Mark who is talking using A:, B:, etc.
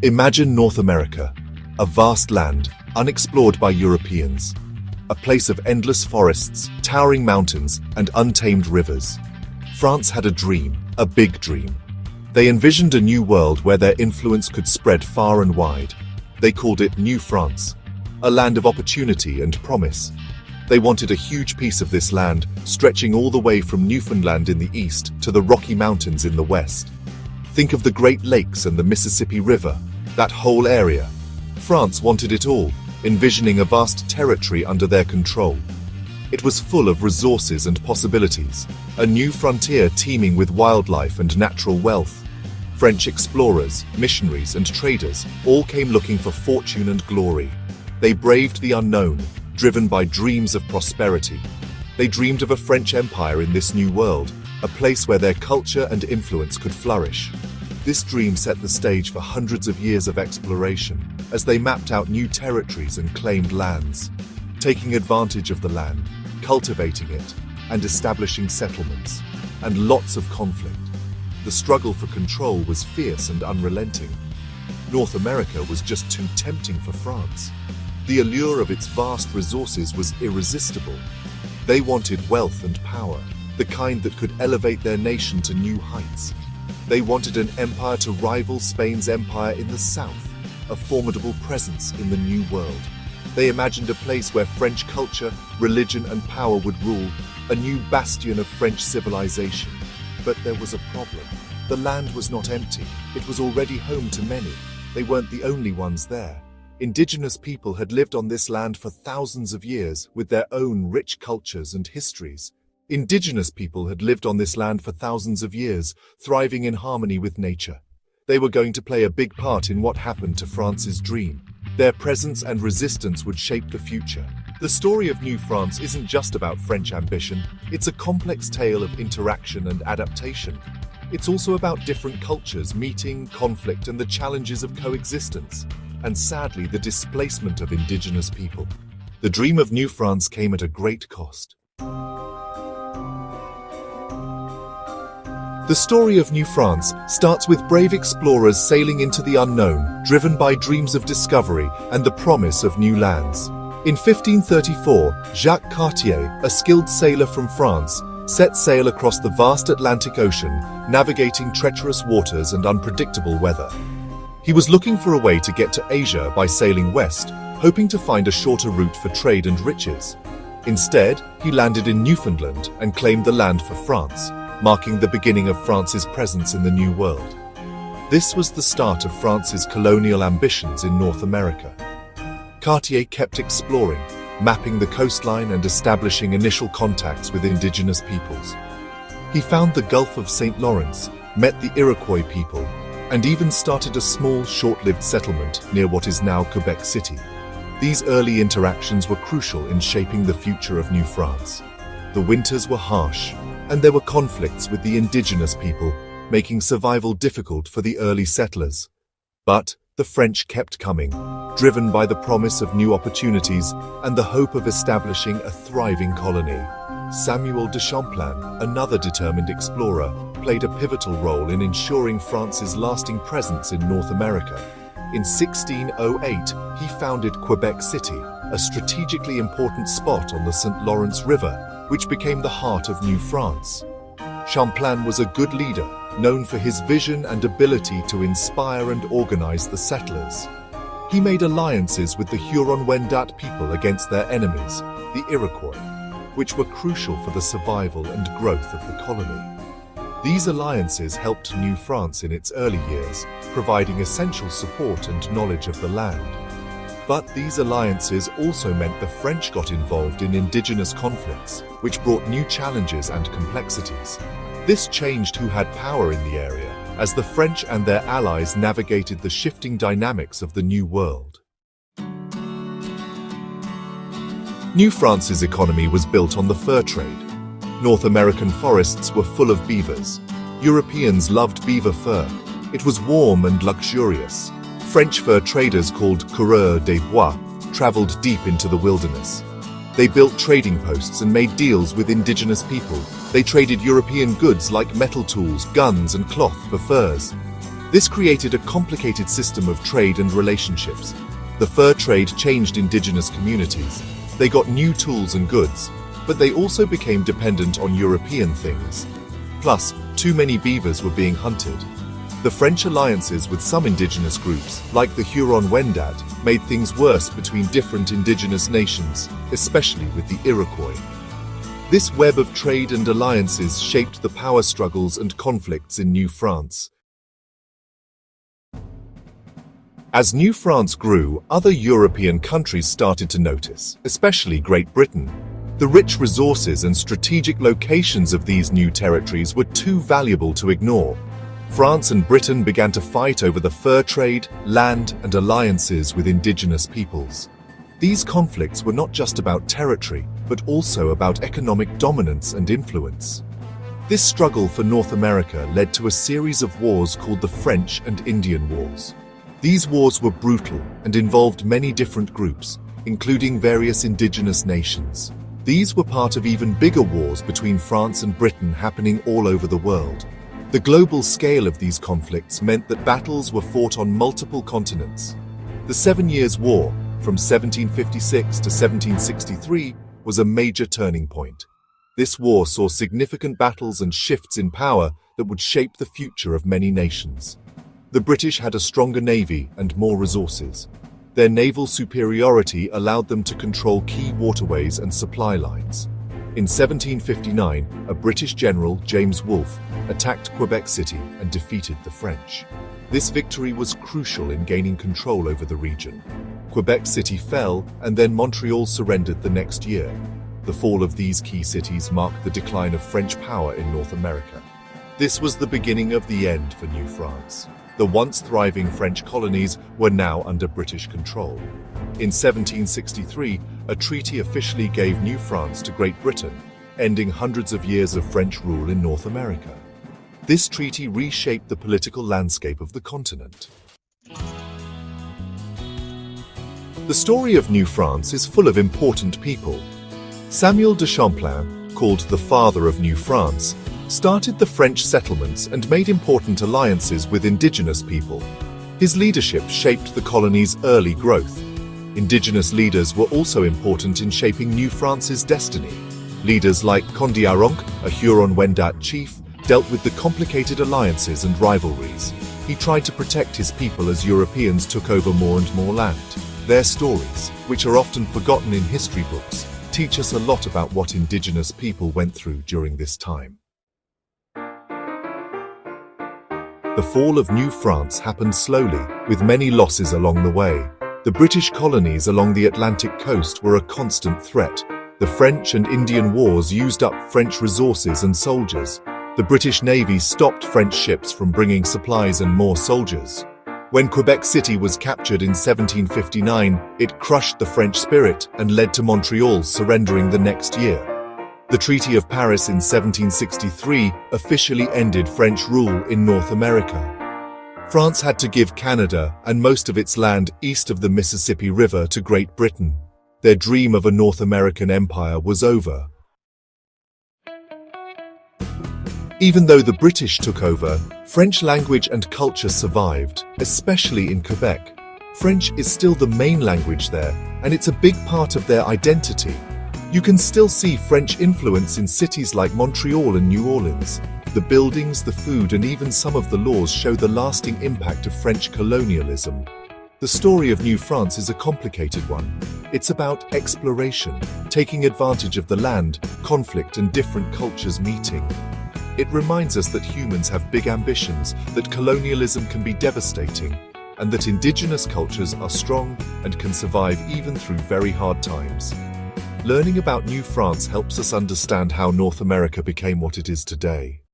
A: Imagine North America, a vast land unexplored by Europeans, a place of endless forests, towering mountains, and untamed rivers. France had a dream, a big dream. They envisioned a new world where their influence could spread far and wide. They called it New France, a land of opportunity and promise. They wanted a huge piece of this land, stretching all the way from Newfoundland in the east to the Rocky Mountains in the west. Think of the Great Lakes and the Mississippi River, that whole area. France wanted it all, envisioning a vast territory under their control. It was full of resources and possibilities, a new frontier teeming with wildlife and natural wealth. French explorers, missionaries, and traders all came looking for fortune and glory. They braved the unknown, driven by dreams of prosperity. They dreamed of a French empire in this new world, a place where their culture and influence could flourish. This dream set the stage for hundreds of years of exploration, as they mapped out new territories and claimed lands, taking advantage of the land, cultivating it, and establishing settlements, and lots of conflict. The struggle for control was fierce and unrelenting. North America was just too tempting for France. The allure of its vast resources was irresistible. They wanted wealth and power, the kind that could elevate their nation to new heights. They wanted an empire to rival Spain's empire in the south, a formidable presence in the New World. They imagined a place where French culture, religion, and power would rule, a new bastion of French civilization. But there was a problem. The land was not empty. It was already home to many. They weren't the only ones there. Indigenous people had lived on this land for thousands of years with their own rich cultures and histories. Indigenous people had lived on this land for thousands of years, thriving in harmony with nature. They were going to play a big part in what happened to France's dream. Their presence and resistance would shape the future. The story of New France isn't just about French ambition, it's a complex tale of interaction and adaptation. It's also about different cultures meeting, conflict, and the challenges of coexistence, and sadly, the displacement of indigenous people. The dream of New France came at a great cost. The story of New France starts with brave explorers sailing into the unknown, driven by dreams of discovery and the promise of new lands. In 1534, Jacques Cartier, a skilled sailor from France, set sail across the vast Atlantic Ocean, navigating treacherous waters and unpredictable weather. He was looking for a way to get to Asia by sailing west, hoping to find a shorter route for trade and riches. Instead, he landed in Newfoundland and claimed the land for France, marking the beginning of France's presence in the New World. This was the start of France's colonial ambitions in North America. Cartier kept exploring, mapping the coastline and establishing initial contacts with indigenous peoples. He found the Gulf of St. Lawrence, met the Iroquois people, and even started a small, short-lived settlement near what is now Quebec City. These early interactions were crucial in shaping the future of New France. The winters were harsh, and there were conflicts with the indigenous people, making survival difficult for the early settlers. But the French kept coming, driven by the promise of new opportunities and the hope of establishing a thriving colony. Samuel de Champlain, another determined explorer, played a pivotal role in ensuring France's lasting presence in North America. In 1608, he founded Quebec City, a strategically important spot on the St. Lawrence River, which became the heart of New France. Champlain was a good leader, known for his vision and ability to inspire and organize the settlers. He made alliances with the Huron people against their enemies, the Iroquois, which were crucial for the survival and growth of the colony. These alliances helped New France in its early years, providing essential support and knowledge of the land. But these alliances also meant the French got involved in indigenous conflicts, which brought new challenges and complexities. This changed who had power in the area, as the French and their allies navigated the shifting dynamics of the New World. New France's economy was built on the fur trade. North American forests were full of beavers. Europeans loved beaver fur. It was warm and luxurious. French fur traders called coureurs des bois traveled deep into the wilderness. They built trading posts and made deals with indigenous people. They traded European goods like metal tools, guns, and cloth for furs. This created a complicated system of trade and relationships. The fur trade changed indigenous communities. They got new tools and goods, but they also became dependent on European things. Plus, too many beavers were being hunted. The French alliances with some indigenous groups, like the Huron and Algonquin, made things worse between different indigenous nations, especially with the Iroquois. This web of trade and alliances shaped the power struggles and conflicts in New France. As New France grew, other European countries started to notice, especially Great Britain. The rich resources and strategic locations of these new territories were too valuable to ignore. France and Britain began to fight over the fur trade, land, and alliances with indigenous peoples. These conflicts were not just about territory, but also about economic dominance and influence. This struggle for North America led to a series of wars called the French and Indian Wars. These wars were brutal and involved many different groups, including various indigenous nations. These were part of even bigger wars between France and Britain happening all over the world. The global scale of these conflicts meant that battles were fought on multiple continents. The 7 Years' War, from 1756 to 1763, was a major turning point. This war saw significant battles and shifts in power that would shape the future of many nations. The British had a stronger navy and more resources. Their naval superiority allowed them to control key waterways and supply lines. In 1759, a British general, James Wolfe, attacked Quebec City and defeated the French. This victory was crucial in gaining control over the region. Quebec City fell, and then Montreal surrendered the next year. The fall of these key cities marked the decline of French power in North America. This was the beginning of the end for New France. The once thriving French colonies were now under British control. In 1763, a treaty officially gave New France to Great Britain, ending hundreds of years of French rule in North America. This treaty reshaped the political landscape of the continent. The story of New France is full of important people. Samuel de Champlain, called the father of New France, started the French settlements and made important alliances with indigenous people. His leadership shaped the colony's early growth. Indigenous leaders were also important in shaping New France's destiny. Leaders like Condiaronc, a Huron and Algonquin chief, dealt with the complicated alliances and rivalries. He tried to protect his people as Europeans took over more and more land. Their stories, which are often forgotten in history books, teach us a lot about what indigenous people went through during this time. The fall of New France happened slowly, with many losses along the way. The British colonies along the Atlantic coast were a constant threat. The French and Indian Wars used up French resources and soldiers. The British Navy stopped French ships from bringing supplies and more soldiers. When Quebec City was captured in 1759, it crushed the French spirit and led to Montreal surrendering the next year. The Treaty of Paris in 1763 officially ended French rule in North America. France had to give Canada and most of its land east of the Mississippi River to Great Britain. Their dream of a North American empire was over. Even though the British took over, French language and culture survived, especially in Quebec. French is still the main language there, and it's a big part of their identity. You can still see French influence in cities like Montreal and New Orleans. The buildings, the food, and even some of the laws show the lasting impact of French colonialism. The story of New France is a complicated one. It's about exploration, taking advantage of the land, conflict, and different cultures meeting. It reminds us that humans have big ambitions, that colonialism can be devastating, and that indigenous cultures are strong and can survive even through very hard times. Learning about New France helps us understand how North America became what it is today.